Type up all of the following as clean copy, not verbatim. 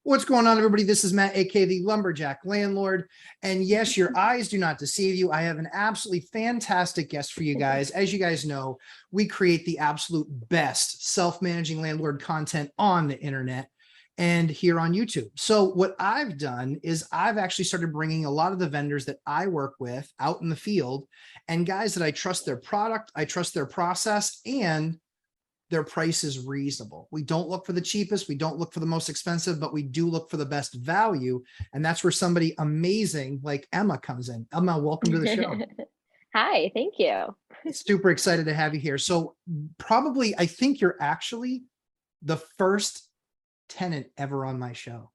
What's going on, everybody? This is Matt, aka the Lumberjack Landlord. And yes, your eyes do not deceive you. I have an absolutely fantastic guest for you guys. As you guys know, we create the absolute best self-managing landlord content on the internet and here on YouTube. So what I've done is I've actually started bringing a lot of the vendors that I work with out in the field and guys that I trust their product, I trust their process, and their price is reasonable. We don't look for the cheapest. We don't look for the most expensive, but we do look for the best value. And that's where somebody amazing like Emma comes in. Emma, welcome to the show. Hi, thank you. Super excited to have you here. So probably, I think you're actually the first tenant ever on my show.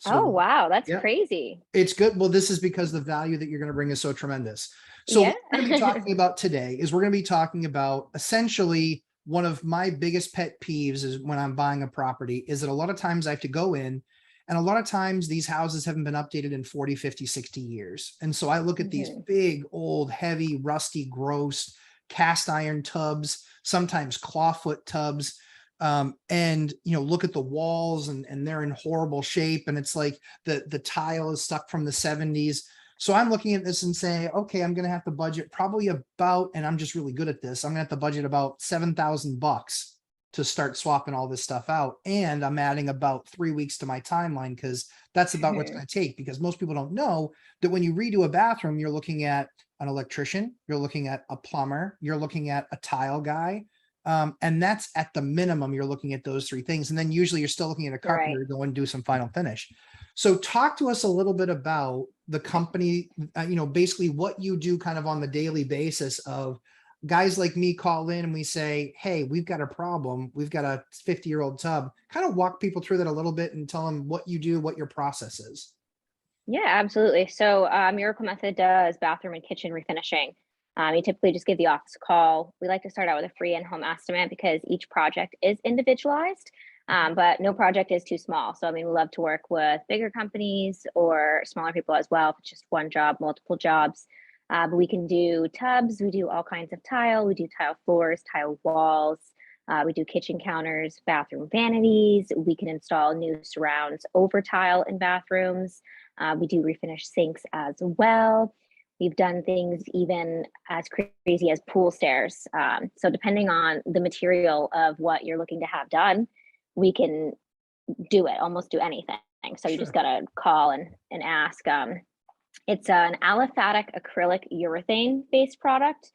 So, oh, wow. That's crazy. It's good. Well, this is because the value that you're going to bring is so tremendous. So what we're going to be talking about today is we're going to be talking about essentially one of my biggest pet peeves is when I'm buying a property is that a lot of times I have to go in and a lot of times these houses haven't been updated in 40, 50, 60 years. And so I look at these big, old, heavy, rusty, gross cast iron tubs, sometimes clawfoot tubs. And look at the walls and they're in horrible shape. And it's like the tile is stuck from the 70s. So I'm looking at this and saying, okay, I'm going to have to budget probably about, and I'm just really good at this, I'm going to have to budget about $7,000 to start swapping all this stuff out. And I'm adding about 3 weeks to my timeline because that's about what's going to take, because most people don't know that when you redo a bathroom, you're looking at an electrician, you're looking at a plumber, you're looking at a tile guy. And that's at the minimum, you're looking at those three things. And then usually you're still looking at a carpenter to go and do some final finish. So talk to us a little bit about the company, basically what you do kind of on the daily basis of guys like me call in and we say, hey, we've got a problem. We've got a 50-year-old tub. Kind of walk people through that a little bit and tell them what you do, what your process is. Yeah, absolutely. So Miracle Method does bathroom and kitchen refinishing. You typically just give the office a call. We like to start out with a free in-home estimate because each project is individualized, but no project is too small. So, we love to work with bigger companies or smaller people as well. If it's just one job, multiple jobs. But we can do tubs. We do all kinds of tile. We do tile floors, tile walls. We do kitchen counters, bathroom vanities. We can install new surrounds over tile in bathrooms. We do refinish sinks as well. We've done things even as crazy as pool stairs. So depending on the material of what you're looking to have done, we can do it, almost do anything. So you just got to call and ask. It's an aliphatic acrylic urethane based product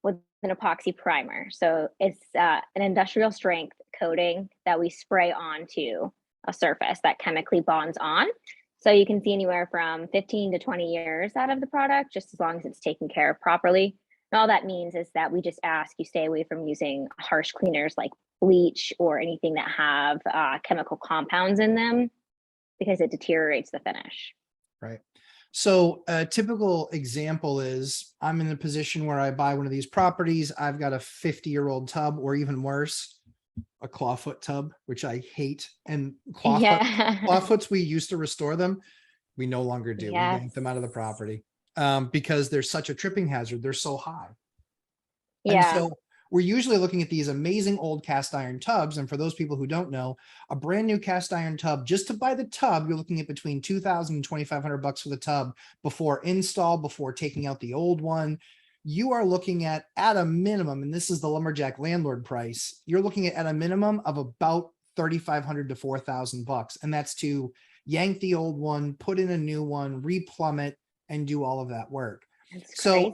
with an epoxy primer. So it's an industrial strength coating that we spray onto a surface that chemically bonds on. So you can see anywhere from 15 to 20 years out of the product, just as long as it's taken care of properly. And all that means is that we just ask you stay away from using harsh cleaners like bleach or anything that have chemical compounds in them because it deteriorates the finish. Right. So a typical example is I'm in a position where I buy one of these properties. I've got a 50-year-old tub, or even worse, a clawfoot tub, which I hate. And clawfoots, we used to restore them. We no longer do. We yank them out of the property because they're such a tripping hazard. They're so high. And so we're usually looking at these amazing old cast iron tubs. And for those people who don't know, a brand new cast iron tub, just to buy the tub, you're looking at between $2,000 and $2,500 for the tub before install, before taking out the old one. You are looking at a minimum, and this is the Lumberjack Landlord price, you're looking at a minimum of about $3,500 to $4,000. And that's to yank the old one, put in a new one, replumb it, and do all of that work. So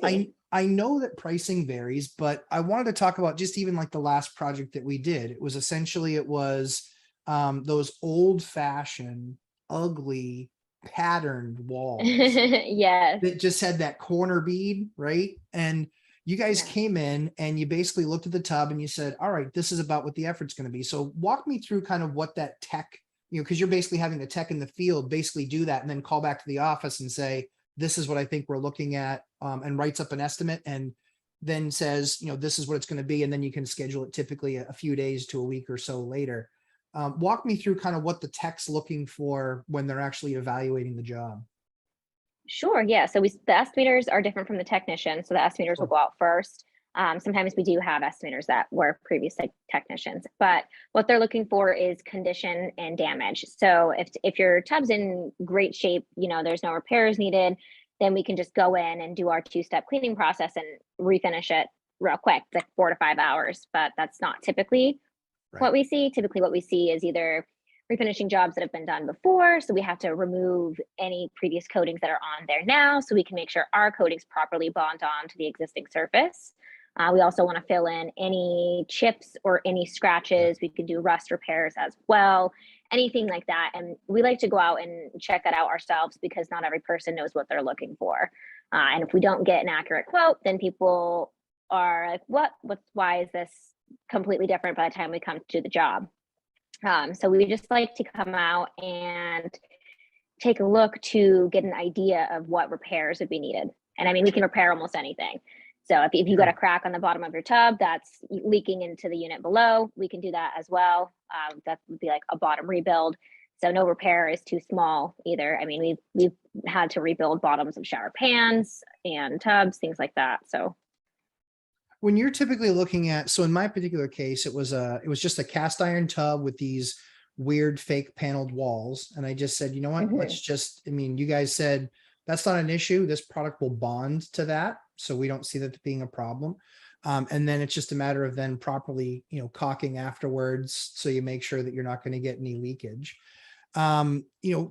I know that pricing varies, but I wanted to talk about just even like the last project that we did. It was essentially, those old fashioned, ugly, patterned walls. That just had that corner bead, right? And you guys came in and you basically looked at the tub and you said, all right, this is about what the effort's going to be. So walk me through kind of what that tech, because you're basically having the tech in the field basically do that and then call back to the office and say, this is what I think we're looking at, and writes up an estimate and then says, this is what it's going to be. And then you can schedule it typically a few days to a week or so later. Walk me through kind of what the tech's looking for when they're actually evaluating the job. Sure. Yeah. So the estimators are different from the technician. So the estimators will go out first. Sometimes we do have estimators that were previous technicians, but what they're looking for is condition and damage. So if your tub's in great shape, there's no repairs needed, then we can just go in and do our two-step cleaning process and refinish it real quick. It's like 4 to 5 hours, but that's not typically what we see. Typically what we see is either refinishing jobs that have been done before. So we have to remove any previous coatings that are on there now so we can make sure our coatings properly bond on to the existing surface. We also want to fill in any chips or any scratches. We can do rust repairs as well, anything like that. And we like to go out and check that out ourselves because not every person knows what they're looking for. And if we don't get an accurate quote, then people are like, why is this completely different by the time we come to the job? So we just like to come out and take a look to get an idea of what repairs would be needed. And I mean, we can repair almost anything. So if you got a crack on the bottom of your tub that's leaking into the unit below, we can do that as well. That would be like a bottom rebuild. So no repair is too small either. I mean, we've had to rebuild bottoms of shower pans and tubs, things like that. So when you're typically looking at, so in my particular case, it was just a cast iron tub with these weird fake paneled walls. And I just said, you know what, you guys said that's not an issue. This product will bond to that. So we don't see that being a problem. And then it's just a matter of then properly, caulking afterwards. So you make sure that you're not going to get any leakage.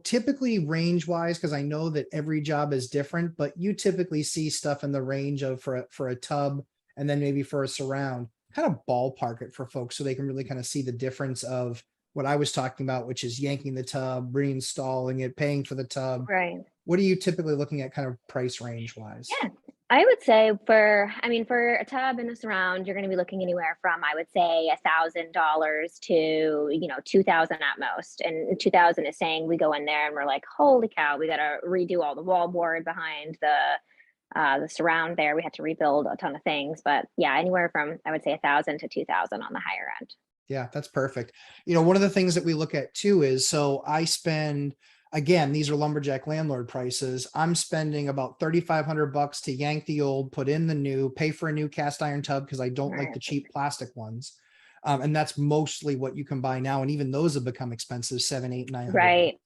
Typically range wise, because I know that every job is different, but you typically see stuff in the range of for a tub and then maybe for a surround, kind of ballpark it for folks so they can really kind of see the difference of what I was talking about, which is yanking the tub, reinstalling it, paying for the tub. Right. What are you typically looking at kind of price range wise? Yeah. I would say for a tub and a surround, you're going to be looking anywhere from, I would say, $1,000 to, 2,000 at most. And 2,000 is saying we go in there and we're like, holy cow, we got to redo all the wall board behind the surround there. We had to rebuild a ton of things, but yeah, anywhere from, I would say 1,000 to 2,000 on the higher end. Yeah, that's perfect. One of the things that we look at too is, so I spend, again, these are lumberjack landlord prices. I'm spending about $3,500 to yank the old, put in the new, pay for a new cast iron tub because I don't like the cheap plastic ones. And that's mostly what you can buy now. And even those have become expensive, 7, 8, 900. Right.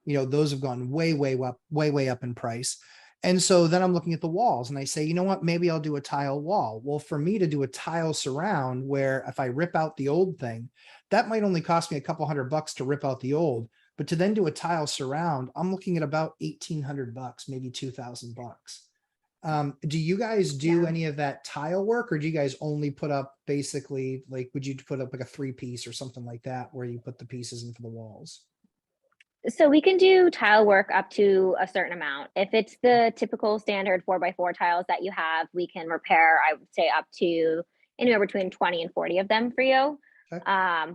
Those have gone way up in price. And so then I'm looking at the walls and I say, you know what, maybe I'll do a tile wall. Well, for me to do a tile surround, where if I rip out the old thing, that might only cost me a couple $100 to rip out the old, but to then do a tile surround, I'm looking at about $1,800, maybe $2,000. Do you guys do any of that tile work, or do you guys only put up basically, like, would you put up like a 3-piece or something like that where you put the pieces in for the walls? So we can do tile work up to a certain amount. If it's the typical standard 4x4 tiles that you have, we can repair, I would say, up to anywhere between 20 and 40 of them for you. Okay.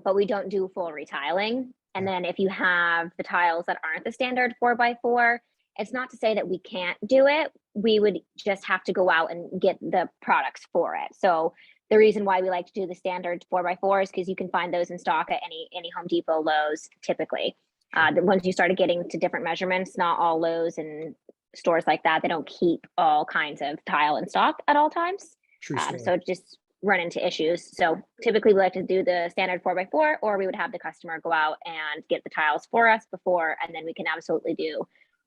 But we don't do full retiling. And then if you have the tiles that aren't the standard 4x4, it's not to say that we can't do it. We would just have to go out and get the products for it. So the reason why we like to do the standard 4x4 is because you can find those in stock at any Home Depot, Lowe's, typically. Once you started getting to different measurements, not all Lowe's and stores like that, they don't keep all kinds of tile in stock at all times. So just run into issues. So typically we like to do the standard 4x4, or we would have the customer go out and get the tiles for us before, and then we can absolutely do,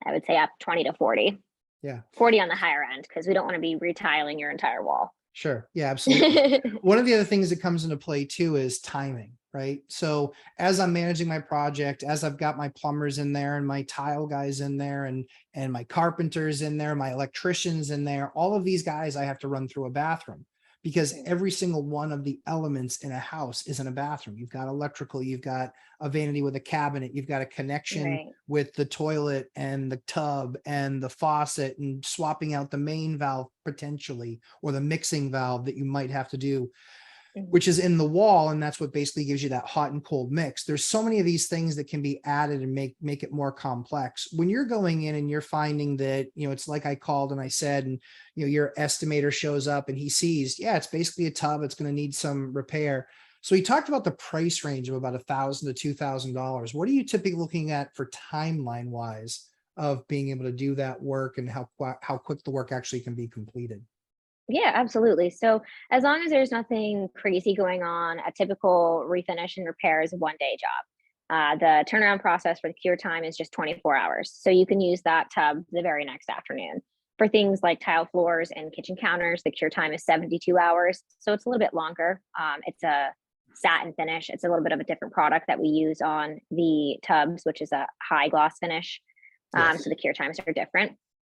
I would say, up 20 to 40. Yeah. 40 on the higher end, because we don't want to be retiling your entire wall. Sure. Yeah, absolutely. One of the other things that comes into play too is timing, right? So as I'm managing my project, as I've got my plumbers in there and my tile guys in there and my carpenters in there, my electricians in there, all of these guys I have to run through a bathroom, because every single one of the elements in a house is in a bathroom. You've got electrical, you've got a vanity with a cabinet, you've got a connection with the toilet and the tub and the faucet, and swapping out the main valve potentially, or the mixing valve that you might have to do, which is in the wall. And that's what basically gives you that hot and cold mix. There's so many of these things that can be added and make it more complex. When you're going in and you're finding that, it's like I called and I said, and your estimator shows up and he sees, it's basically a tub, it's going to need some repair. So he talked about the price range of about $1,000 to $2,000. What are you typically looking at for timeline wise of being able to do that work, and how quick the work actually can be completed? Yeah, absolutely. So as long as there's nothing crazy going on, a typical refinish and repair is a 1 day job. The turnaround process for the cure time is just 24 hours. So you can use that tub the very next afternoon. For things like tile floors and kitchen counters, the cure time is 72 hours. So it's a little bit longer. It's a satin finish. It's a little bit of a different product that we use on the tubs, which is a high gloss finish. So Yes. the cure times are different.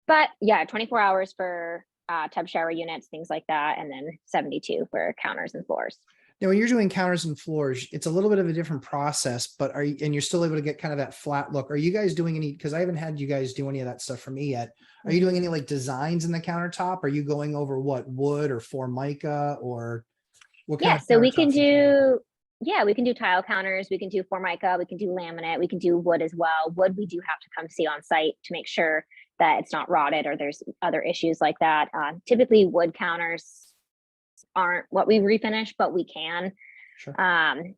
But yeah, 24 hours for tub shower units, things like that, and then 72 for counters and floors. Now, when you're doing counters and floors, it's a little bit of a different process, but are you, and you're still able to get kind of that flat look. Are you guys doing any, because I haven't had you guys do any of that stuff for me yet. Are you doing any like designs in the countertop? Are you going over what wood or formica or what kind Yeah, of so we can countertops are you doing? do yeah, we can do tile counters, we can do formica, we can do laminate, we can do wood as well. Wood, we do have to come see on site to make sure that it's not rotted or there's other issues like that. Typically, wood counters aren't what we refinish, but we can. Sure. Um,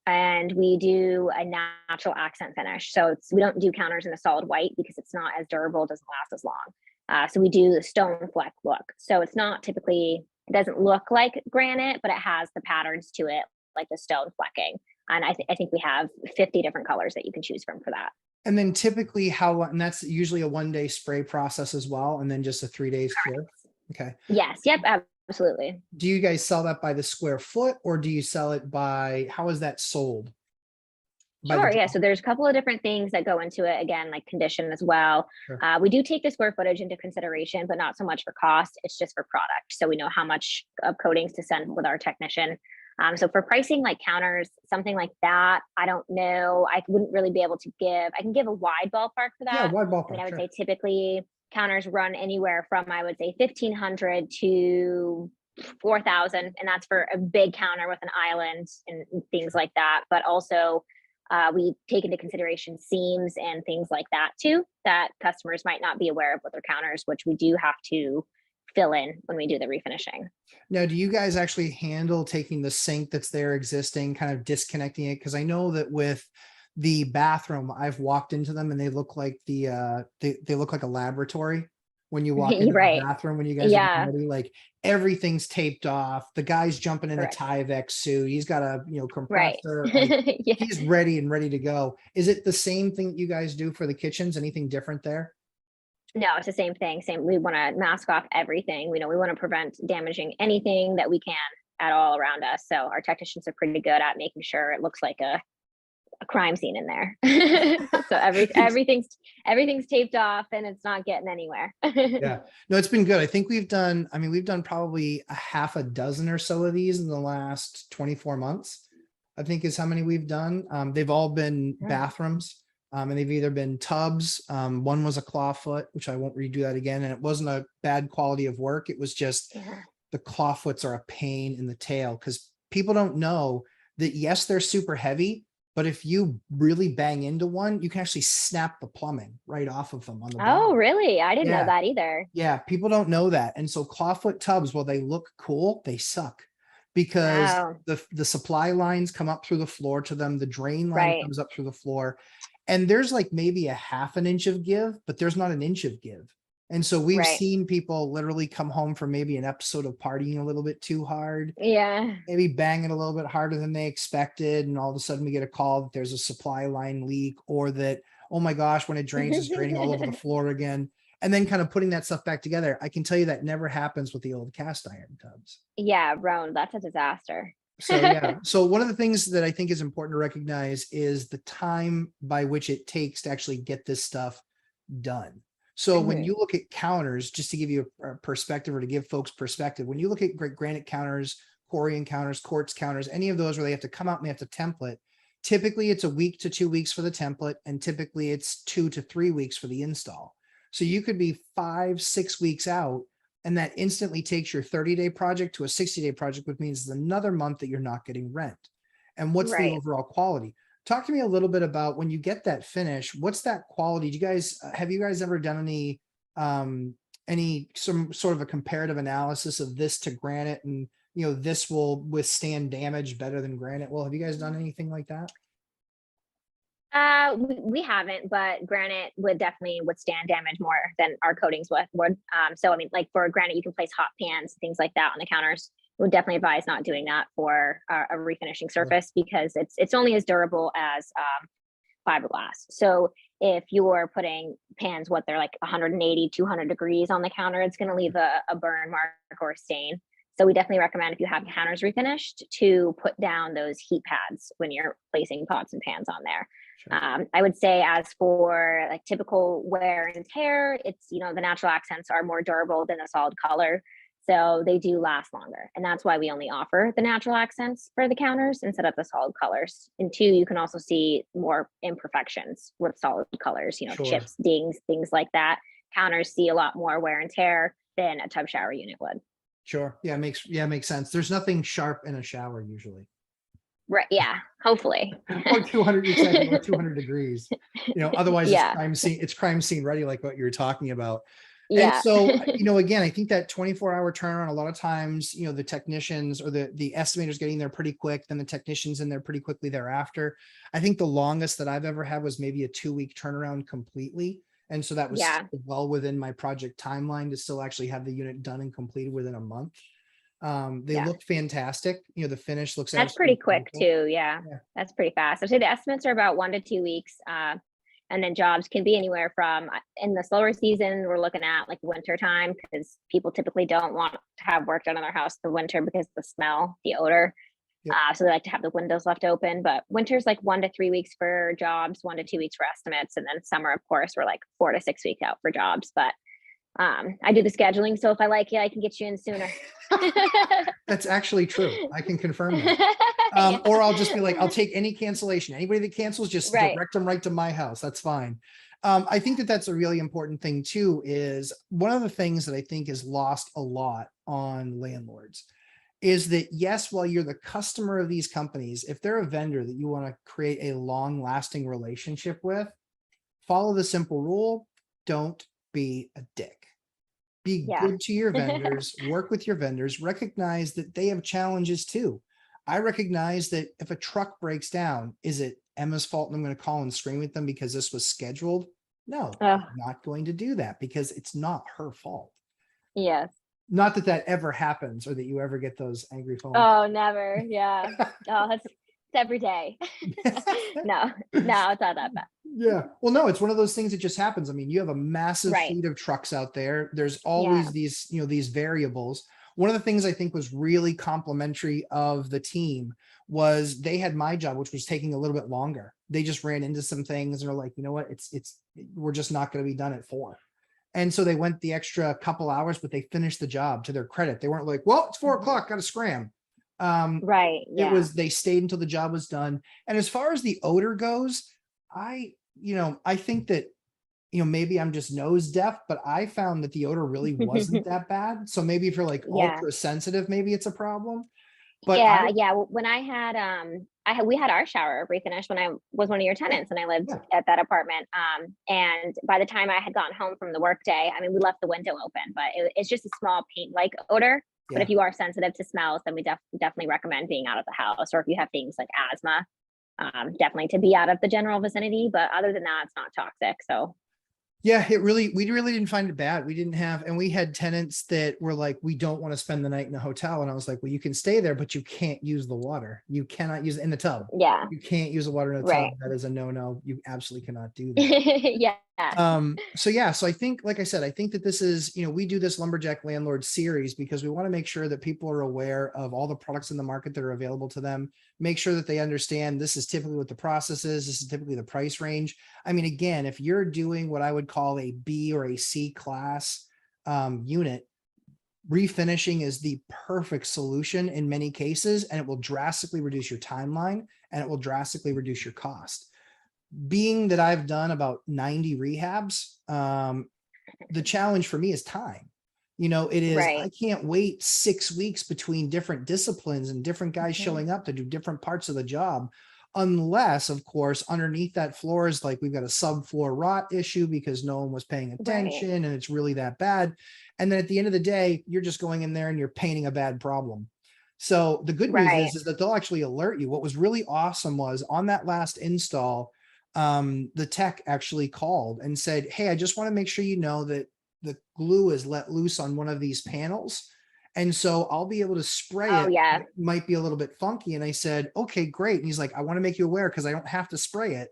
and we do a natural accent finish. So we don't do counters in a solid white because it's not as durable, doesn't last as long. So we do the stone fleck look. So it's not typically, it doesn't look like granite, but it has the patterns to it, like the stone flecking. And I think we have 50 different colors that you can choose from for that. And then typically and that's usually a 1 day spray process as well. And then just a 3 days cure. Okay. Yes. Yep. Absolutely. Do you guys sell that by the square foot or do you sell it by, how is that sold? By the Sure. Yeah. drop? So there's a couple of different things that go into it. Again, like condition as well. Sure. We do take the square footage into consideration, but not so much for cost. It's just for product. So we know how much of coatings to send with our technician. So for pricing like counters, something like that, I don't know. I wouldn't really be able to give. I can give a wide ballpark for Yeah, that. wide I mean, I ballpark, would sure. say typically counters run anywhere from I would say 1,500 to 4,000, and that's for a big counter with an island and things like that. But also we take into consideration seams and things like that too, that customers might not be aware of with their counters, which we do have to fill in when we do the refinishing. Now, do you guys actually handle taking the sink that's there existing, kind of disconnecting it? Because I know that with the bathroom, I've walked into them and they look like they look like a laboratory when you walk into the Right. bathroom when you guys are getting Yeah. ready. Like everything's taped off. The guy's jumping in a Correct. Tyvek suit. He's got a Right. compressor. Like Yeah. he's ready to go. Is it the same thing that you guys do for the kitchens? Anything different there? No, it's the same thing. Same. We want to mask off everything. We know we want to prevent damaging anything that we can at all around us. So our technicians are pretty good at making sure it looks like a crime scene in there. So everything's taped off and it's not getting anywhere. Yeah, no, it's been good. I think I mean, we've done probably a half a dozen or so of these in the last 24 months, I think is how many we've done. They've all been bathrooms, and they've either been tubs. One was a clawfoot, which I won't redo that again. And it wasn't a bad quality of work. It was just Yeah. the clawfoots are a pain in the tail because people don't know that, yes, they're super heavy, but if you really bang into one, you can actually snap the plumbing right off of them on the Oh, bottom. really? I didn't know Yeah. that either. Yeah, people don't know that. And so clawfoot tubs, while they look cool, they suck because Wow. the supply lines come up through the floor to them, the drain line Right. comes up through the floor, and there's like maybe a half an inch of give, but there's not an inch of give. And so we've Right. seen people literally come home from maybe an episode of partying a little bit too hard, Yeah. maybe banging a little bit harder than they expected, and all of a sudden we get a call that there's a supply line leak, or that, oh my gosh, when it drains, it's draining all over the floor again. And then kind of putting that stuff back together. I can tell you that never happens with the old cast iron tubs. Yeah, Roan, that's a disaster. So yeah. So one of the things that I think is important to recognize is the time by which it takes to actually get this stuff done. So when Mhm. you look at counters, just to give you a perspective, or to give folks perspective, when you look at granite counters, Corian counters, quartz counters, any of those where they have to come out and they have to template, typically it's a week to 2 weeks for the template, and typically it's 2 to 3 weeks for the install. So you could be 5, 6 weeks out, and that instantly takes your 30-day project to a 60-day project, which means it's another month that you're not getting rent. And what's the Right. overall quality? Talk to me a little bit about when you get that finish, what's that quality? Do you guys, have you guys ever done some sort of a comparative analysis of this to granite, and this will withstand damage better than granite? Well, have you guys done anything like that? We haven't, but granite would definitely withstand damage more than our coatings would. So I mean, like for granite, you can place hot pans, things like that on the counters. Would definitely advise not doing that for a refinishing Sure. surface because it's only as durable as fiberglass. So if you're putting pans, what they're like 180, 200 degrees on the counter, it's going to leave a burn mark or a stain. So we definitely recommend if you have counters refinished to put down those heat pads when you're placing pots and pans on there. Sure. I would say as for like typical wear and tear, it's, you know, the natural accents are more durable than the solid color. So they do last longer. And that's why we only offer the natural accents for the counters instead of the solid colors. And two, you can also see more imperfections with solid colors, you know, Sure. chips, dings, things like that. Counters see a lot more wear and tear than a tub shower unit would. Sure. Yeah, makes sense. There's nothing sharp in a shower usually. Right. Yeah. Hopefully. Or 200, exactly, or 200 degrees. Otherwise Yeah. it's crime scene ready, like what you were talking about. And Yeah. so, again, I think that 24-hour turnaround, a lot of times, the technicians or the estimators getting there pretty quick, then the technicians in there pretty quickly thereafter. I think the longest that I've ever had was maybe a 2-week turnaround completely. And so that was Yeah. well within my project timeline to still actually have the unit done and completed within a month. They Yeah. look fantastic. The finish looks That's pretty absolutely quick beautiful. too. Yeah. Yeah. That's pretty fast. I'd say the estimates are about 1 to 2 weeks. And then jobs can be anywhere from in the slower season, we're looking at like winter time because people typically don't want to have work done on their house in the winter because the smell, the odor. Yep. So they like to have the windows left open. But winter's like 1 to 3 weeks for jobs, 1 to 2 weeks for estimates. And then summer, of course, we're like 4 to 6 weeks out for jobs. But I do the scheduling. So if I like you, I can get you in sooner. That's actually true. I can confirm that. Yeah. Or I'll just be like, I'll take any cancellation. Anybody that cancels, just Right. direct them right to my house. That's fine. I think that that's a really important thing too, is one of the things that I think is lost a lot on landlords is that, yes, while you're the customer of these companies, if they're a vendor that you want to create a long lasting relationship with, follow the simple rule. Don't be a dick. Be Yeah. good to your vendors, work with your vendors, recognize that they have challenges too. I recognize that if a truck breaks down, is it Emma's fault and I'm going to call and scream at them because this was scheduled? No, Oh, I'm not going to do that because it's not her fault. yes. Not that that ever happens or that you ever get those angry phone Oh, never. Yeah. Oh, it's every day. No, it's not that bad. Yeah. Well, no, it's one of those things that just happens. I mean, you have a massive Right. fleet of trucks out there. There's Yeah. always these, these variables. One of the things I think was really complimentary of the team was they had my job, which was taking a little bit longer. They just ran into some things and are like, you know what, we're just not going to be done at 4. And so they went the extra couple hours, but they finished the job to their credit. They weren't like, well, it's 4 o'clock, got to scram. Right. It Yeah. was, they stayed until the job was done. And as far as the odor goes, I think that, maybe I'm just nose deaf, but I found that the odor really wasn't that bad. So maybe if you're like Yeah. ultra sensitive, maybe it's a problem. But Yeah. Yeah. When we had our shower refinished when I was one of your tenants and I lived Yeah. at that apartment. And by the time I had gotten home from the workday, I mean, we left the window open, but it's just a small paint-like odor. But Yeah. if you are sensitive to smells, then we definitely recommend being out of the house. Or if you have things like asthma, definitely to be out of the general vicinity. But other than that, it's not toxic. So Yeah, we really didn't find it bad. We didn't have, and we had tenants that were like, we don't want to spend the night in a hotel. And I was like, well, you can stay there, but you can't use the water. You cannot use it in the tub. yeah. You can't use the water in a Right. tub. That is a no-no. You absolutely cannot do that. Yeah. So I think, like I said, I think that this is, we do this Lumberjack Landlord series because we want to make sure that people are aware of all the products in the market that are available to them, make sure that they understand this is typically what the process is. This is typically the price range. I mean, again, if you're doing what I would call a B or a C class unit, refinishing is the perfect solution in many cases, and it will drastically reduce your timeline and it will drastically reduce your cost. Being that I've done about 90 rehabs, the challenge for me is time. It is, Right. I can't wait 6 weeks between different disciplines and different guys showing up to do different parts of the job. Unless, of course, underneath that floor is like, we've got a subfloor rot issue because no one was paying attention and it's really that bad. And then at the end of the day, you're just going in there and you're painting a bad problem. So the good news Right. is that they'll actually alert you. What was really awesome was on that last install, the tech actually called and said, hey, I just want to make sure you know that the glue is let loose on one of these panels. And so I'll be able to spray Oh, it. yeah. It might be a little bit funky. And I said, okay, great. And he's like, I want to make you aware because I don't have to spray it.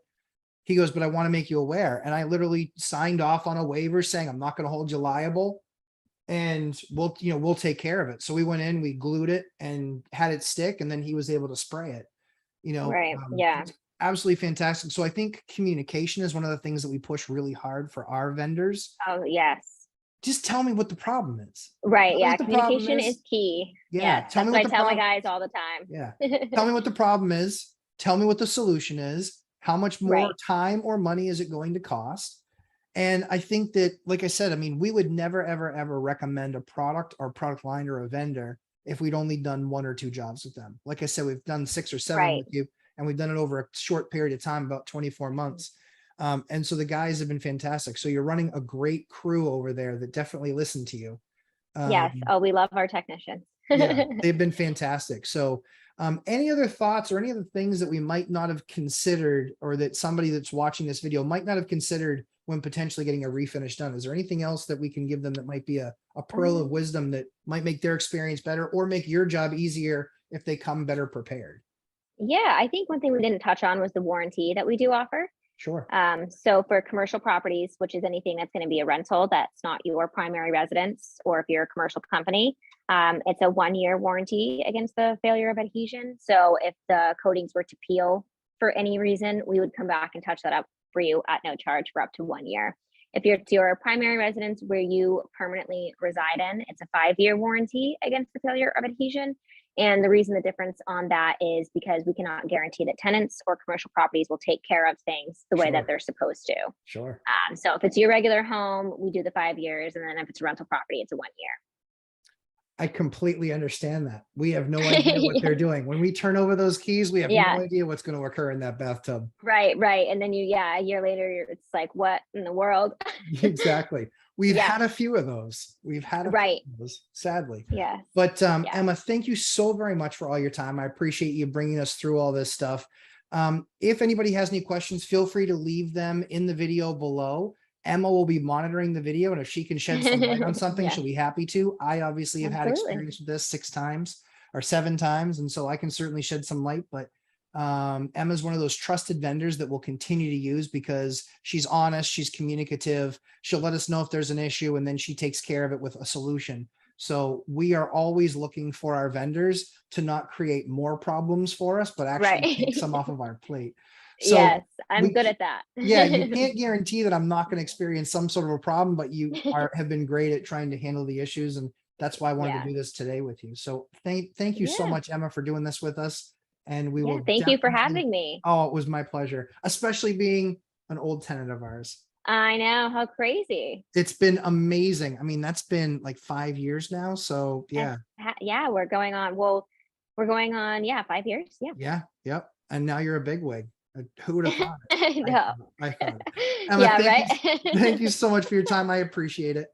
He goes, but I want to make you aware. And I literally signed off on a waiver saying, I'm not going to hold you liable and we'll take care of it. So we went in, we glued it and had it stick. And then he was able to spray it, Right. Yeah. it's absolutely fantastic. So I think communication is one of the things that we push really hard for our vendors. Oh, yes. Just tell me what the problem is. Right. Tell me Yeah. what the problem Communication is key. Yeah. Yes. Tell That's me what what I the tell my problem. guys all the time. Yeah. Tell me what the problem is. Tell me what the solution is. How much more Right. time or money is it going to cost? And I think that, like I said, I mean, we would never, ever, ever recommend a product or product line or a vendor if we'd only done 1 or 2 jobs with them. Like I said, we've done 6 or 7 Right. with you, and we've done it over a short period of time, about 24 months. And so the guys have been fantastic. So you're running a great crew over there that definitely listen to you. Yes. Um, Oh, we love our technicians. yeah, they've been fantastic. So any other thoughts or any other things that we might not have considered, or that somebody that's watching this video might not have considered when potentially getting a refinish done? Is there anything else that we can give them that might be a pearl of wisdom that might make their experience better or make your job easier if they come better prepared? Yeah, I think one thing we didn't touch on was the warranty that we do offer. Sure. So for commercial properties, which is anything that's going to be a rental that's not your primary residence, or if you're a commercial company, it's a 1-year warranty against the failure of adhesion. So if the coatings were to peel for any reason, we would come back and touch that up for you at no charge for up to 1 year. If it's your primary residence where you permanently reside in, it's a 5-year warranty against the failure of adhesion. And the reason the difference on that is because we cannot guarantee that tenants or commercial properties will take care of things the way that Sure. they're supposed to. Sure. So if it's your regular home, we do the 5 years. And then if it's a rental property, it's a 1 year. I completely understand that. We have no idea what they're doing. When we turn over those keys, we have Yeah. no idea what's going to occur in that bathtub. Right. And then a year later, it's like, what in the world? Exactly. We've Yeah. had a few of those. We've had a Right. few of those, sadly. Yes. But Yeah. Emma, thank you so very much for all your time. I appreciate you bringing us through all this stuff. If anybody has any questions, feel free to leave them in the video below. Emma will be monitoring the video, and if she can shed some light on something, Yeah. she'll be happy to. I obviously have had Absolutely. experience with this 6 times or 7 times, and so I can certainly shed some light. But Emma's one of those trusted vendors that we'll continue to use because she's honest, she's communicative, she'll let us know if there's an issue, and then she takes care of it with a solution. So we are always looking for our vendors to not create more problems for us, but actually take some off of our plate. So Yes, I'm we good at that. yeah, you can't guarantee that I'm not going to experience some sort of a problem, but you have been great at trying to handle the issues. And that's why I wanted Yeah. to do this today with you. So thank you so Yeah. much, Emma, for doing this with us. And we Yeah. will Thank you for definitely- having me. Oh, it was my pleasure, especially being an old tenant of ours. I know, how crazy. It's been amazing. I mean, that's been like 5 years now. So yeah, Yeah, we're going on 5 years. Yeah. yeah, yep. And now you're a bigwig. Who would have thought it? I know. I thought it. Emma, Yeah, thank right. thank you so much for your time. I appreciate it.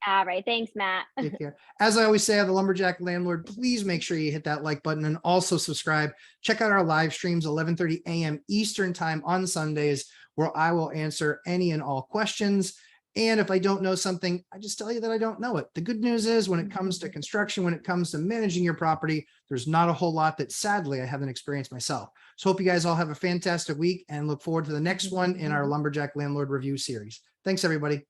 All right. Thanks, Matt. Take care. As I always say, the Lumberjack Landlord, please make sure you hit that like button and also subscribe. Check out our live streams, 11:30 a.m. Eastern time on Sundays, where I will answer any and all questions. And if I don't know something, I just tell you that I don't know it. The good news is when it comes to construction, when it comes to managing your property, there's not a whole lot that sadly I haven't experienced myself. So hope you guys all have a fantastic week and look forward to the next one in our Lumberjack Landlord review series. Thanks, everybody.